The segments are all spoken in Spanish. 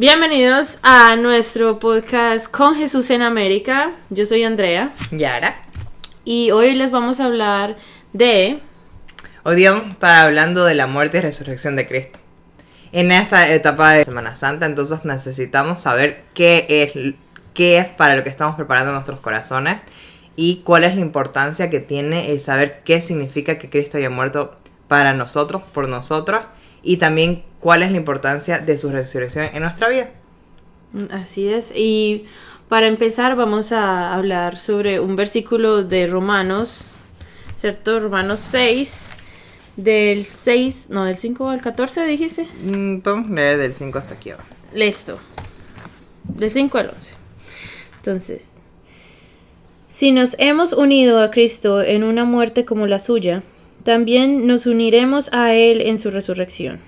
Bienvenidos a nuestro podcast Con Jesús en América. Yo soy Andrea. Yara. Y hoy les vamos a hablar de... Hoy día vamos a estar hablando de la muerte y resurrección de Cristo. En esta etapa de Semana Santa, entonces necesitamos saber qué es para lo que estamos preparando nuestros corazones y cuál es la importancia que tiene el saber qué significa que Cristo haya muerto para nosotros, por nosotros, y también cuál es la importancia de su resurrección en nuestra vida. Así es, y para empezar vamos a hablar sobre un versículo de Romanos, ¿cierto? Romanos 6, del 5 al 14, ¿dijiste? Podemos leer del 5 hasta aquí abajo. Listo, del 5 al 11. Entonces, si nos hemos unido a Cristo en una muerte como la suya, también nos uniremos a Él en su resurrección.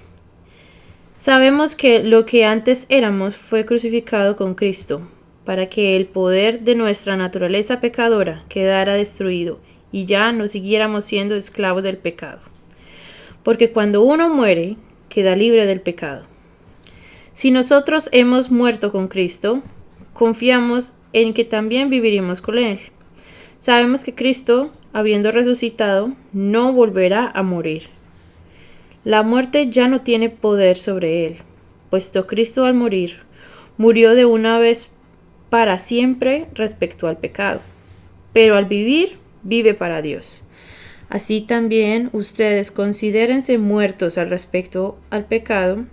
Sabemos que lo que antes éramos fue crucificado con Cristo, para que el poder de nuestra naturaleza pecadora quedara destruido y ya no siguiéramos siendo esclavos del pecado. Porque cuando uno muere, queda libre del pecado. Si nosotros hemos muerto con Cristo, confiamos en que también viviremos con Él. Sabemos que Cristo, habiendo resucitado, no volverá a morir. La muerte ya no tiene poder sobre Él, puesto Cristo al morir, murió de una vez para siempre respecto al pecado, pero al vivir, vive para Dios. Así también ustedes considérense muertos al respecto al pecado,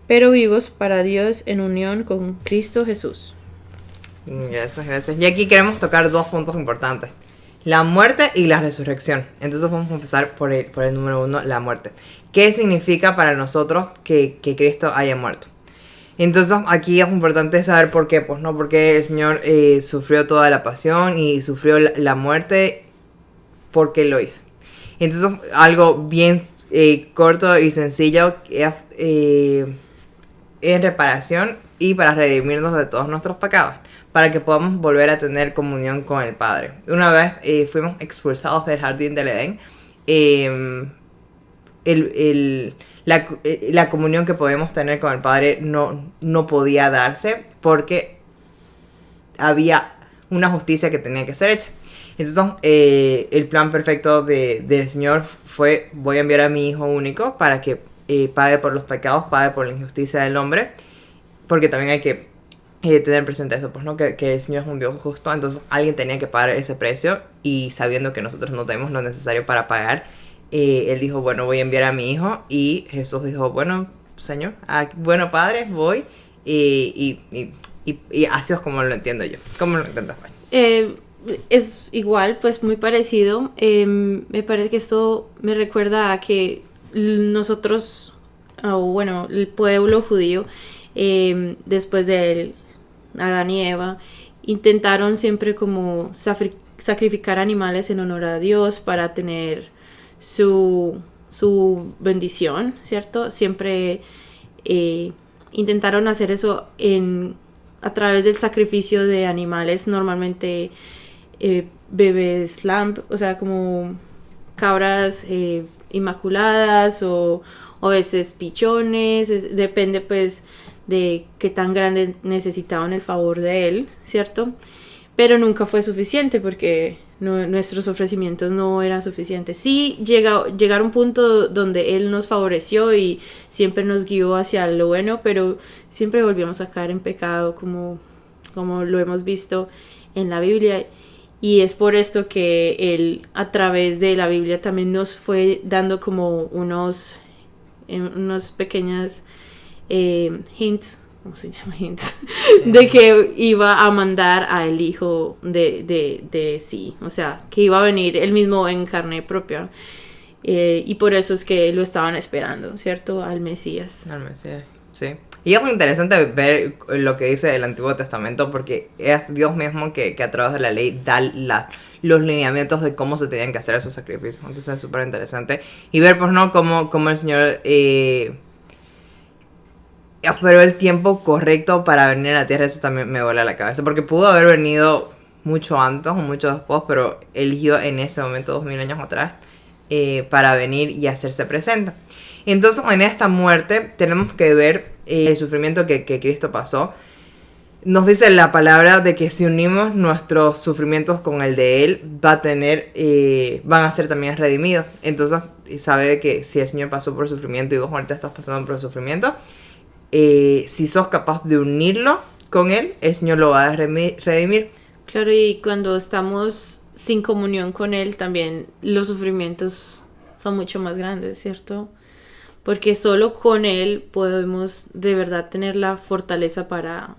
pero vivos para Dios en unión con Cristo Jesús. Gracias. Y aquí queremos tocar dos puntos importantes: la muerte y la resurrección. Entonces vamos a empezar por el número 1, la muerte. ¿Qué significa para nosotros que Cristo haya muerto? Entonces aquí es importante saber por qué. Pues no, porque el Señor sufrió toda la pasión y sufrió la muerte. ¿Por qué lo hizo? Entonces algo bien corto y sencillo es en reparación y para redimirnos de todos nuestros pecados, para que podamos volver a tener comunión con el Padre. Una vez fuimos expulsados del jardín del Edén, la comunión que podemos tener con el Padre no podía darse porque había una justicia que tenía que ser hecha. Entonces el plan perfecto del Señor fue: voy a enviar a mi Hijo único para que pague por los pecados, pague por la injusticia del hombre, porque también hay que tener presente eso, pues no, que el Señor es un Dios justo. Entonces alguien tenía que pagar ese precio, y sabiendo que nosotros no tenemos lo necesario para pagar, Él dijo: bueno, voy a enviar a mi Hijo. Y Jesús dijo: bueno, Señor, bueno, Padre, voy, y así es como lo entiendo yo. ¿Cómo lo entiendes, Juan? Es igual, pues muy parecido. Me parece que esto me recuerda a que nosotros, el pueblo judío, después de Adán y Eva, intentaron siempre como sacrificar animales en honor a Dios para tener su bendición, ¿cierto? Siempre intentaron hacer eso a través del sacrificio de animales, normalmente bebés lamb, o sea, como cabras inmaculadas, o a veces pichones, depende pues de qué tan grande necesitaban el favor de Él, ¿cierto? Pero nunca fue suficiente, porque nuestros ofrecimientos no eran suficientes. Sí, llegar a un punto donde Él nos favoreció y siempre nos guió hacia lo bueno, pero siempre volvíamos a caer en pecado, como lo hemos visto en la Biblia. Y es por esto que Él, a través de la Biblia, también nos fue dando como unos pequeñas hints, ¿cómo se llama? Hints, de que iba a mandar a el Hijo de sí, o sea, que iba a venir Él mismo en carne propia, y por eso es que lo estaban esperando, ¿cierto? Al Mesías. Al Mesías, sí. Y es muy interesante ver lo que dice el Antiguo Testamento, porque es Dios mismo que a través de la ley da los lineamientos de cómo se tenían que hacer esos sacrificios. Entonces es súper interesante. Y ver, pues, ¿no? Cómo el Señor esperó el tiempo correcto para venir a la tierra. Eso también me vuela la cabeza, porque pudo haber venido mucho antes o mucho después, pero eligió en ese momento, 2000 años atrás, para venir y hacerse presente. Entonces, en esta muerte tenemos que ver el sufrimiento que Cristo pasó. Nos dice la palabra de que si unimos nuestros sufrimientos con el de Él, van a ser también redimidos. Entonces, sabe de que si el Señor pasó por sufrimiento y vos ahorita estás pasando por sufrimiento, si sos capaz de unirlo con Él, el Señor lo va a redimir. Claro, y cuando estamos sin comunión con Él, también los sufrimientos son mucho más grandes, ¿cierto? Porque solo con Él podemos de verdad tener la fortaleza para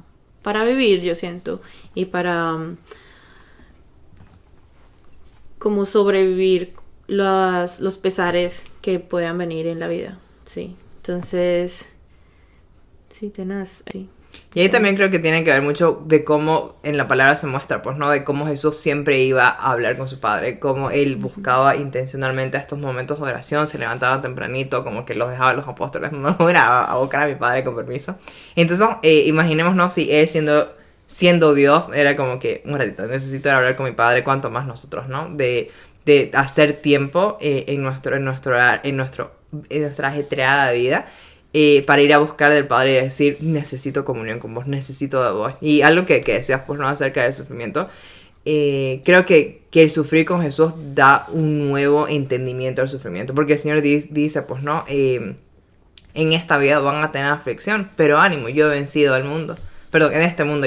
vivir, yo siento, y para como sobrevivir los pesares que puedan venir en la vida, sí. Entonces, sí, tenaz, sí. Y ahí también creo que tiene que ver mucho de cómo en la palabra se muestra, pues, ¿no? De cómo Jesús siempre iba a hablar con su Padre, cómo Él buscaba intencionalmente estos momentos de oración, se levantaba tempranito, como que los dejaba a los apóstoles, no voy a buscar a mi Padre con permiso. Entonces, imaginémonos si Él siendo Dios, era como que, un ratito, necesito hablar con mi Padre, cuanto más nosotros, ¿no? De hacer tiempo en nuestra ajetreada vida, para ir a buscar del Padre y decir, necesito comunión con vos, necesito de vos. Y algo que decías, pues, no, acerca del sufrimiento, creo que el sufrir con Jesús da un nuevo entendimiento al sufrimiento, porque el Señor dice, pues, no, en esta vida van a tener aflicción, pero ánimo, yo he vencido al mundo. Perdón, en este mundo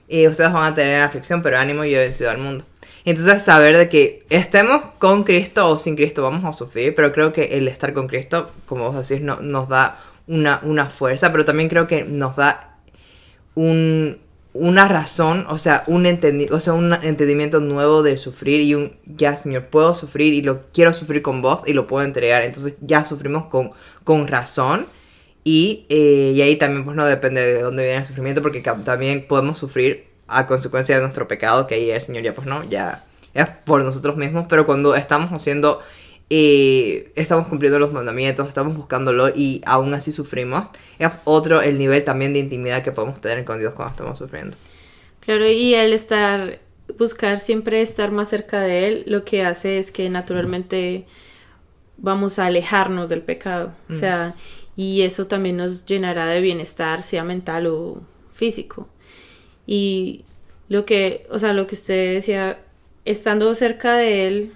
ustedes van a tener aflicción, pero ánimo, yo he vencido al mundo. Entonces, saber de que estemos con Cristo o sin Cristo vamos a sufrir, pero creo que el estar con Cristo, como vos decís, nos da una fuerza, pero también creo que nos da una razón, o sea, un entendimiento nuevo de sufrir y ya, Señor, puedo sufrir y lo quiero sufrir con vos y lo puedo entregar. Entonces ya sufrimos con razón. Y ahí también, pues, no depende de dónde viene el sufrimiento, porque también podemos sufrir a consecuencia de nuestro pecado, que ahí el Señor ya, pues, no, ya es por nosotros mismos. Pero cuando estamos estamos cumpliendo los mandamientos, estamos buscándolo y aún así sufrimos, es otro el nivel también de intimidad que podemos tener con Dios cuando estamos sufriendo. Claro, y al buscar siempre estar más cerca de Él, lo que hace es que naturalmente vamos a alejarnos del pecado, o sea, y eso también nos llenará de bienestar, sea mental o físico. Y lo que usted decía, estando cerca de Él,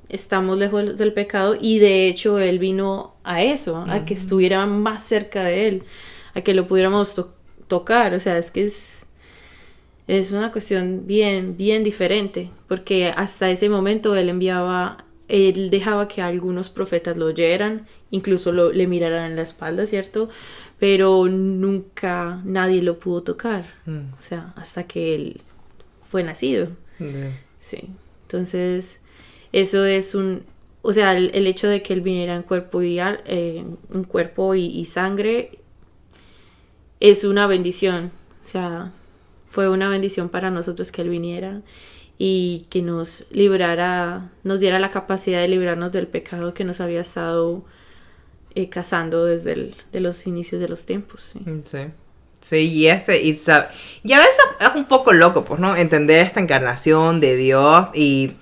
estamos lejos del pecado, y de hecho Él vino a eso, a que estuviera más cerca de Él, a que lo pudiéramos tocar, o sea, es que es una cuestión bien, bien diferente, porque hasta ese momento Él dejaba que algunos profetas lo oyeran, incluso le miraran en la espalda, ¿cierto? Pero nunca nadie lo pudo tocar, o sea, hasta que Él fue nacido. Sí, entonces eso es o sea, el hecho de que Él viniera en cuerpo y sangre es una bendición, o sea, fue una bendición para nosotros que Él viniera y que nos diera la capacidad de librarnos del pecado que nos había estado cazando desde de los inicios de los tiempos. Sí, y a veces es un poco loco, pues, ¿no? Entender esta encarnación de Dios y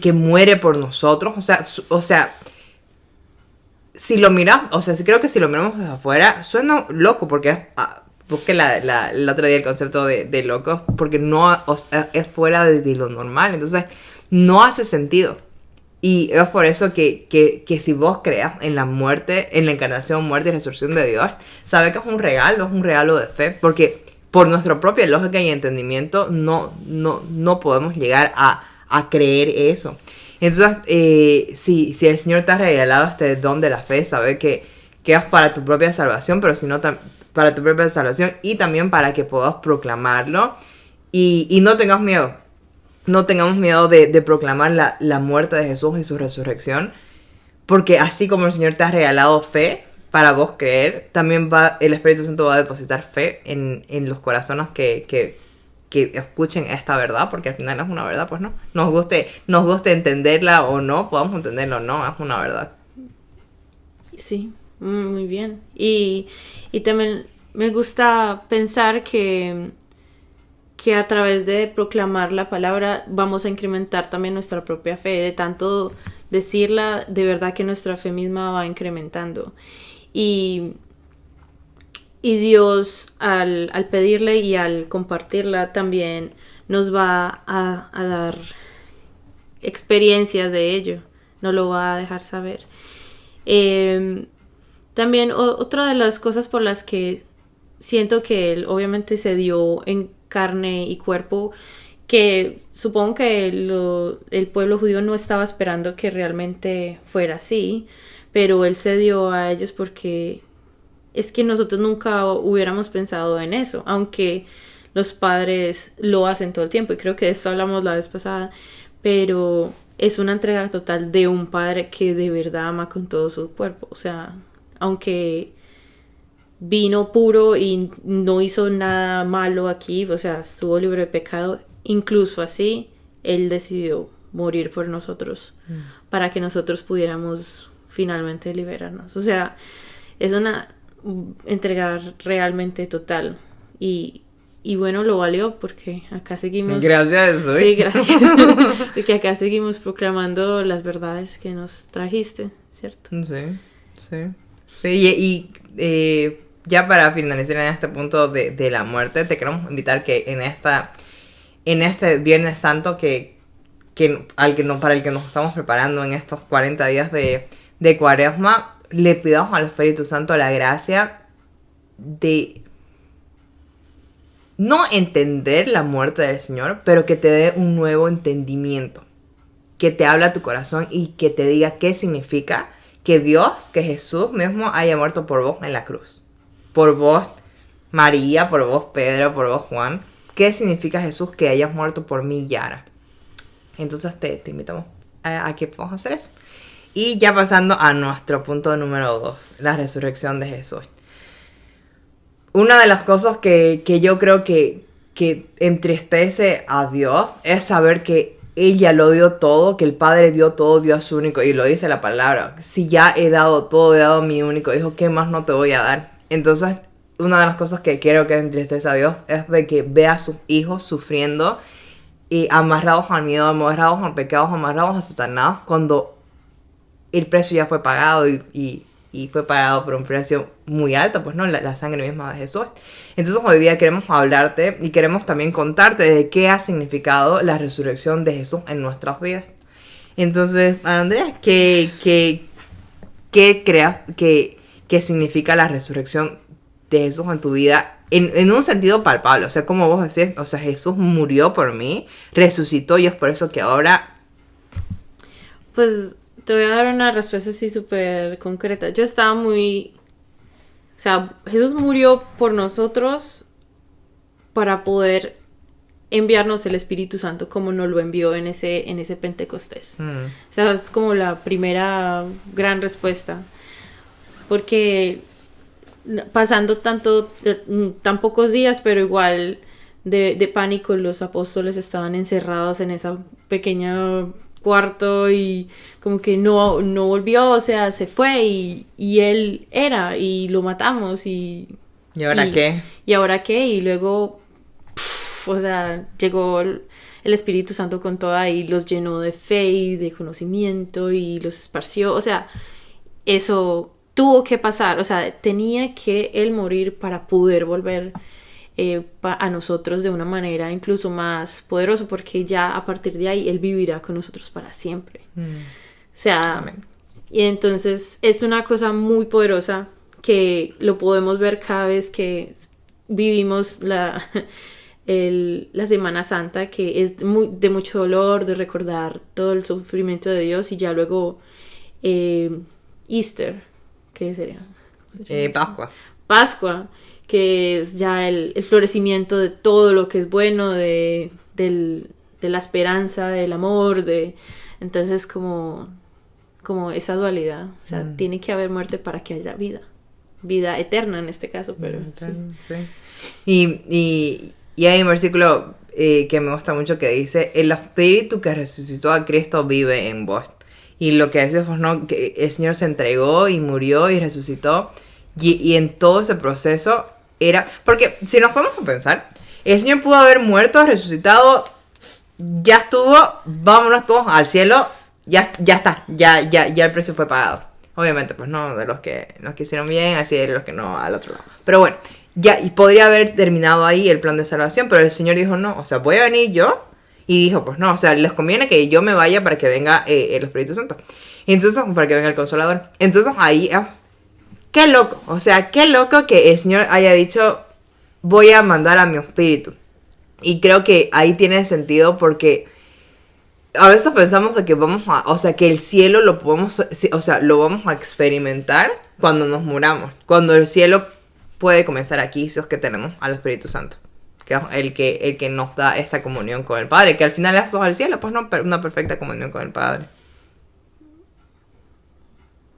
que muere por nosotros, o sea, si lo miras, o sea, creo que si lo miramos desde afuera, suena loco, porque busqué el otro día el concepto de loco, porque no, o sea, es fuera de lo normal, entonces no hace sentido. Y es por eso que si vos creas en la muerte, en la encarnación, muerte y resurrección de Dios, sabe que es un regalo de fe, porque por nuestra propia lógica y entendimiento no podemos llegar a creer eso. Entonces, si el Señor te ha regalado este don de la fe, sabe que es para tu propia salvación, pero si no, para tu propia salvación y también para que puedas proclamarlo y no tengas miedo. No tengamos miedo de proclamar la muerte de Jesús y su resurrección, porque así como el Señor te ha regalado fe para vos creer, también el Espíritu Santo va a depositar fe en los corazones que escuchen esta verdad, porque al final es una verdad, pues, ¿no? Nos guste entenderla o no, podamos entenderla o no, es una verdad. Sí, muy bien. Y también me gusta pensar que a través de proclamar la palabra vamos a incrementar también nuestra propia fe, de tanto decirla, de verdad que nuestra fe misma va incrementando. Y Dios al pedirle y al compartirla también nos va a dar experiencias de ello, no lo va a dejar saber. También otra de las cosas por las que siento que Él obviamente se dio en carne y cuerpo, que supongo que el pueblo judío no estaba esperando que realmente fuera así, pero Él se dio a ellos porque es que nosotros nunca hubiéramos pensado en eso, aunque los padres lo hacen todo el tiempo, y creo que de esto hablamos la vez pasada, pero es una entrega total de un padre que de verdad ama con todo su cuerpo. O sea, aunque vino puro y no hizo nada malo aquí, o sea, estuvo libre de pecado, incluso así, Él decidió morir por nosotros, para que nosotros pudiéramos finalmente liberarnos. O sea, es una entrega realmente total. Y bueno, lo valió porque acá seguimos. Gracias, soy. Sí, gracias. Porque acá seguimos proclamando las verdades que nos trajiste, ¿cierto? Sí, sí. Sí, ya para finalizar en este punto de la muerte, te queremos invitar que en este Viernes Santo para el que nos estamos preparando en estos 40 días de Cuaresma, le pidamos al Espíritu Santo la gracia de no entender la muerte del Señor, pero que te dé un nuevo entendimiento, que te habla a tu corazón y que te diga qué significa que Dios, que Jesús mismo haya muerto por vos en la cruz. Por vos, María, por vos, Pedro, por vos, Juan. ¿Qué significa Jesús que hayas muerto por mí, Yara? Entonces te invitamos a que podamos hacer eso. Y ya pasando a nuestro punto número 2, la resurrección de Jesús. Una de las cosas que yo creo que entristece a Dios es saber que ella lo dio todo, que el Padre dio todo, dio a su único, y lo dice la palabra. Si ya he dado todo, he dado mi único hijo, ¿qué más no te voy a dar? Entonces, una de las cosas que quiero que entristece a Dios es de que vea a sus hijos sufriendo y amarrados al miedo, amarrados al pecado, amarrados a Satanás, cuando el precio ya fue pagado y fue pagado por un precio muy alto, pues no, la sangre misma de Jesús. Entonces hoy día queremos hablarte y queremos también contarte de qué ha significado la resurrección de Jesús en nuestras vidas. Entonces, Andrea, ¿qué creas que significa la resurrección de Jesús en tu vida? En un sentido palpable, o sea, como vos decís, o sea, Jesús murió por mí, resucitó y es por eso que ahora... Pues te voy a dar una respuesta así súper concreta. Yo estaba muy... O sea, Jesús murió por nosotros para poder enviarnos el Espíritu Santo como nos lo envió en ese Pentecostés. O sea, es como la primera gran respuesta. Porque pasando tan pocos días, pero igual de pánico, los apóstoles estaban encerrados en esa pequeña cuarto y como que no volvió, o sea, se fue y él era y lo matamos ¿Y ahora qué? ¿Y ahora qué? Y luego, o sea, llegó el Espíritu Santo con toda y los llenó de fe y de conocimiento y los esparció, o sea, eso tuvo que pasar, o sea, tenía que él morir para poder volver a nosotros de una manera incluso más poderosa, porque ya a partir de ahí él vivirá con nosotros para siempre. O sea, amén. Y entonces es una cosa muy poderosa que lo podemos ver cada vez que vivimos la Semana Santa, que es de mucho dolor, de recordar todo el sufrimiento de Dios, y ya luego Easter, ¿qué sería? Pascua, que es ya el florecimiento de todo lo que es bueno, de la esperanza, del amor, entonces como esa dualidad, o sea, tiene que haber muerte para que haya vida eterna en este caso, pero sí. Y hay un versículo que me gusta mucho que dice: el Espíritu que resucitó a Cristo vive en vos. Y lo que decimos, ¿no? Que el Señor se entregó y murió y resucitó, y en todo ese proceso era... Porque si nos ponemos a pensar, el Señor pudo haber muerto, resucitado, ya estuvo, vámonos todos al cielo, ya está, ya el precio fue pagado. Obviamente, pues no, de los que hicieron bien, así de los que no, al otro lado. Pero bueno, ya, y podría haber terminado ahí el plan de salvación, pero el Señor dijo, no, o sea, voy a venir yo. Y dijo, pues no, o sea, les conviene que yo me vaya para que venga el Espíritu Santo. Y entonces, para que venga el Consolador. Entonces ahí, qué loco, o sea, qué loco que el Señor haya dicho, voy a mandar a mi Espíritu. Y creo que ahí tiene sentido porque a veces pensamos de que que el cielo lo podemos, o sea, lo vamos a experimentar cuando nos muramos. Cuando el cielo puede comenzar aquí, si es que tenemos al Espíritu Santo. Que es el que nos da esta comunión con el Padre, que al final es al cielo, pues no, una perfecta comunión con el Padre.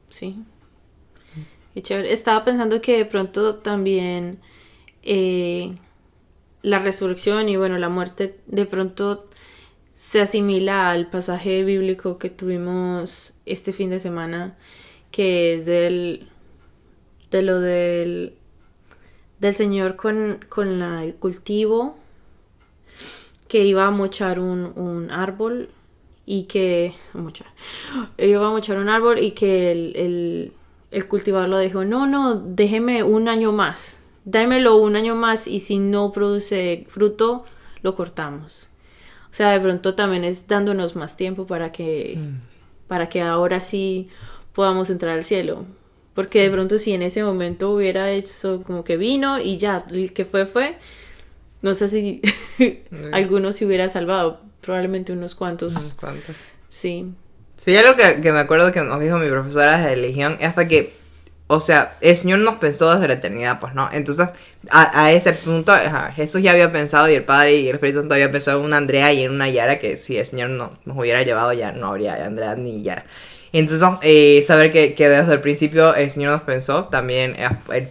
Sí. Qué chévere. Estaba pensando que de pronto también la resurrección y bueno, la muerte de pronto se asimila al pasaje bíblico que tuvimos este fin de semana, que es del Señor con el cultivo, que iba a mochar un árbol y que el cultivador lo dijo, no, déjeme un año más, dámelo un año más y si no produce fruto, lo cortamos. O sea, de pronto también es dándonos más tiempo para que ahora sí podamos entrar al cielo. Porque de pronto si en ese momento hubiera hecho como que vino y ya, el que fue, no sé si algunos se hubiera salvado, probablemente unos cuantos. Sí. Sí, algo que me acuerdo que nos dijo mi profesora de religión es para que, o sea, el Señor nos pensó desde la eternidad, pues, ¿no? Entonces, a ese punto, Jesús ya había pensado y el Padre y el Espíritu Santo había pensado en una Andrea y en una Yara, que si el Señor nos hubiera llevado ya no habría Andrea ni Yara. Entonces, saber que desde el principio el Señor nos pensó también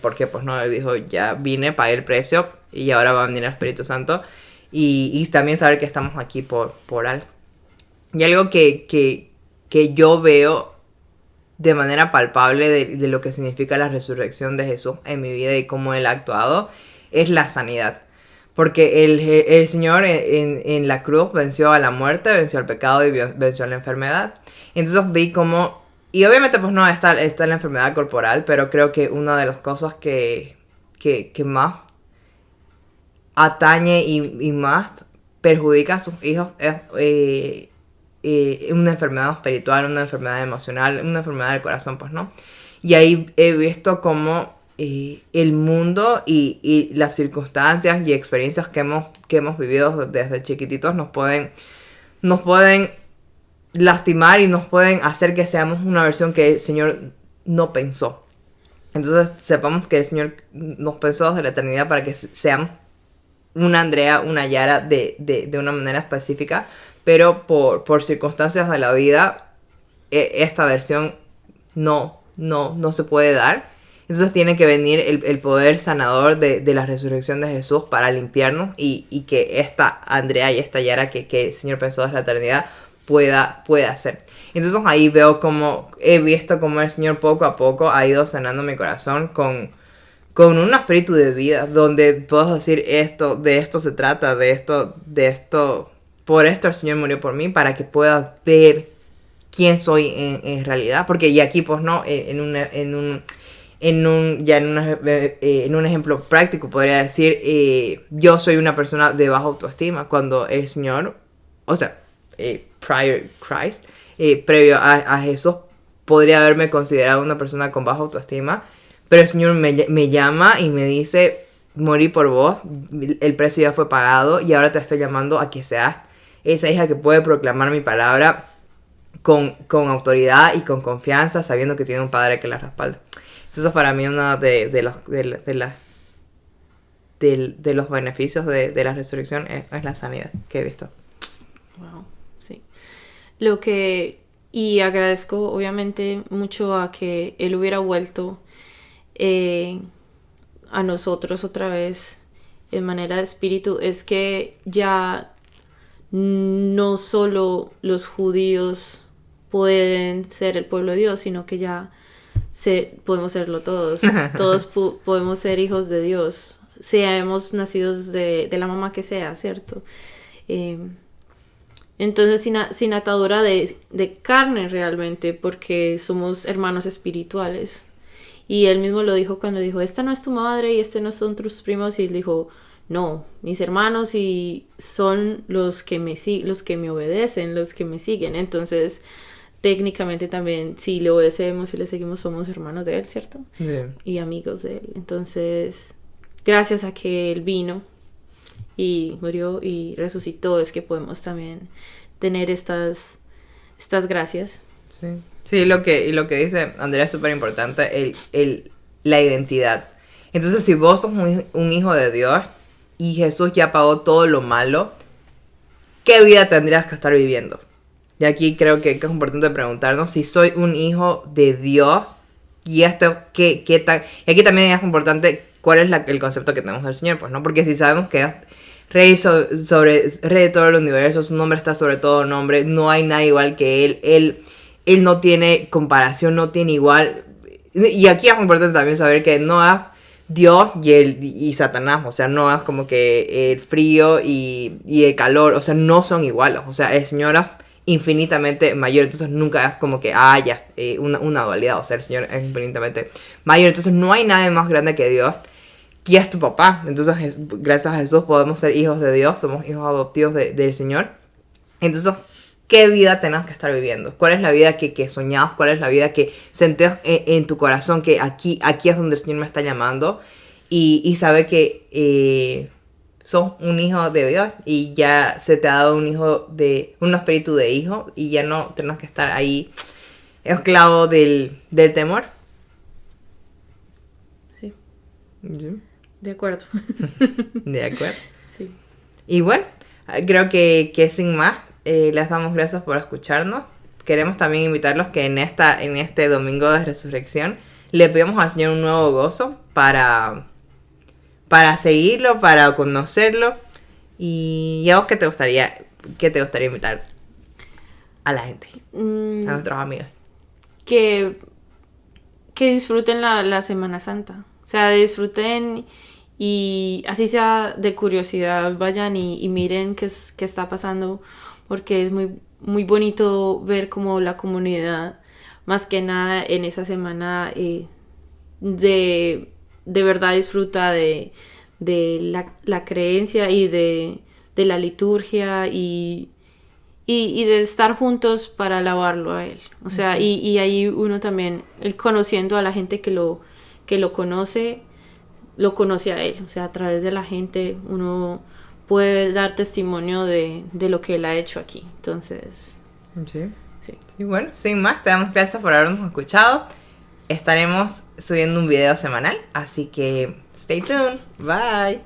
porque, pues, no, Él dijo, ya vine, pagué el precio y ahora va a venir el Espíritu Santo. Y también saber que estamos aquí por algo. Y algo que yo veo de manera palpable de lo que significa la resurrección de Jesús en mi vida y cómo Él ha actuado, es la sanidad. Porque el Señor en la cruz venció a la muerte, venció al pecado y venció a la enfermedad. Entonces vi como, y obviamente pues no está la enfermedad corporal, pero creo que una de las cosas que más atañe y más perjudica a sus hijos es una enfermedad espiritual, una enfermedad emocional, una enfermedad del corazón, pues, ¿no? Y ahí he visto cómo el mundo y las circunstancias y experiencias que hemos vivido desde chiquititos nos pueden lastimar y nos pueden hacer que seamos una versión que el Señor no pensó. Entonces sepamos que el Señor nos pensó desde la eternidad para que seamos una Andrea, una Yara de una manera específica, pero por circunstancias de la vida esta versión no se puede dar. Entonces tiene que venir el poder sanador de la resurrección de Jesús para limpiarnos y que esta Andrea y esta Yara que el Señor pensó desde la eternidad pueda hacer. Entonces ahí veo como he visto como el Señor poco a poco ha ido sanando mi corazón con un espíritu de vida, donde puedo decir de esto se trata, de esto, por esto el Señor murió por mí, para que pueda ver quién soy en realidad, porque y aquí pues no, en un ejemplo práctico podría decir, yo soy una persona de baja autoestima, cuando el Señor, o sea, previo a Jesús, podría haberme considerado una persona con baja autoestima, pero el Señor me llama y me dice, morí por vos, el precio ya fue pagado y ahora te estoy llamando a que seas esa hija que puede proclamar mi palabra con autoridad y con confianza, sabiendo que tiene un padre que la respalda. Entonces para mí uno de los beneficios de la resurrección es la sanidad que he visto. Wow, sí. Y agradezco obviamente mucho a que Él hubiera vuelto a nosotros otra vez en manera de espíritu, es que ya no solo los judíos pueden ser el pueblo de Dios, sino que ya podemos serlo todos. Todos podemos ser hijos de Dios, seamos nacidos de la mamá que sea, ¿cierto? Entonces sin atadura de carne realmente, porque somos hermanos espirituales. Y él mismo lo dijo cuando dijo, esta no es tu madre y este no son tus primos. Y él dijo, no, mis hermanos y son los que los que me obedecen, los que me siguen. Entonces, técnicamente también, si le obedecemos y le seguimos, somos hermanos de él, ¿cierto? Sí. Y amigos de él. Entonces, gracias a que él vino y murió y resucitó, es que podemos también tener estas gracias. Sí, sí, lo que dice Andrea es súper importante, la identidad. Entonces, si vos sos un hijo de Dios y Jesús ya pagó todo lo malo, ¿qué vida tendrías que estar viviendo? Y aquí creo que es importante preguntarnos si soy un hijo de Dios y qué tal. Y aquí también es importante cuál es el concepto que tenemos del Señor, pues, ¿no? Porque si sabemos que es rey rey de todo el universo, su nombre está sobre todo nombre, no hay nada igual que él no tiene comparación, no tiene igual. Y aquí es muy importante también saber que no es Dios y Satanás, o sea, no es como que el frío y el calor, o sea, no son iguales, o sea, el Señor es infinitamente mayor, entonces nunca es como que una dualidad, o sea, el Señor es infinitamente mayor, entonces no hay nadie más grande que Dios, que es tu papá. Entonces gracias a Jesús podemos ser hijos de Dios, somos hijos adoptivos del Señor. Entonces, ¿qué vida tenemos que estar viviendo? ¿Cuál es la vida que soñabas? ¿Cuál es la vida que sentís en tu corazón que aquí es donde el Señor me está llamando? Y sabe que sos un hijo de Dios y ya se te ha dado un espíritu de hijo y ya no tenés que estar ahí esclavo del temor. Sí. ¿Sí? De acuerdo. De acuerdo. Sí. Y bueno, creo que sin más, les damos gracias por escucharnos. Queremos también invitarlos que en este domingo de resurrección le pedimos al Señor un nuevo gozo para seguirlo, para conocerlo. Y a vos, ¿qué te gustaría invitar a la gente, a nuestros amigos? Que disfruten la Semana Santa. O sea, disfruten y así sea de curiosidad, vayan y miren qué está pasando, porque es muy, muy bonito ver cómo la comunidad, más que nada en esa semana, de verdad disfruta de la creencia y de la liturgia y de estar juntos para alabarlo a él. O sea, uh-huh. y ahí uno también, él conociendo a la gente que lo conoce a él. O sea, a través de la gente uno puede dar testimonio de lo que él ha hecho aquí. Entonces, sí, bueno, sin más, te damos gracias por habernos escuchado. Estaremos subiendo un video semanal, así que stay tuned. Bye.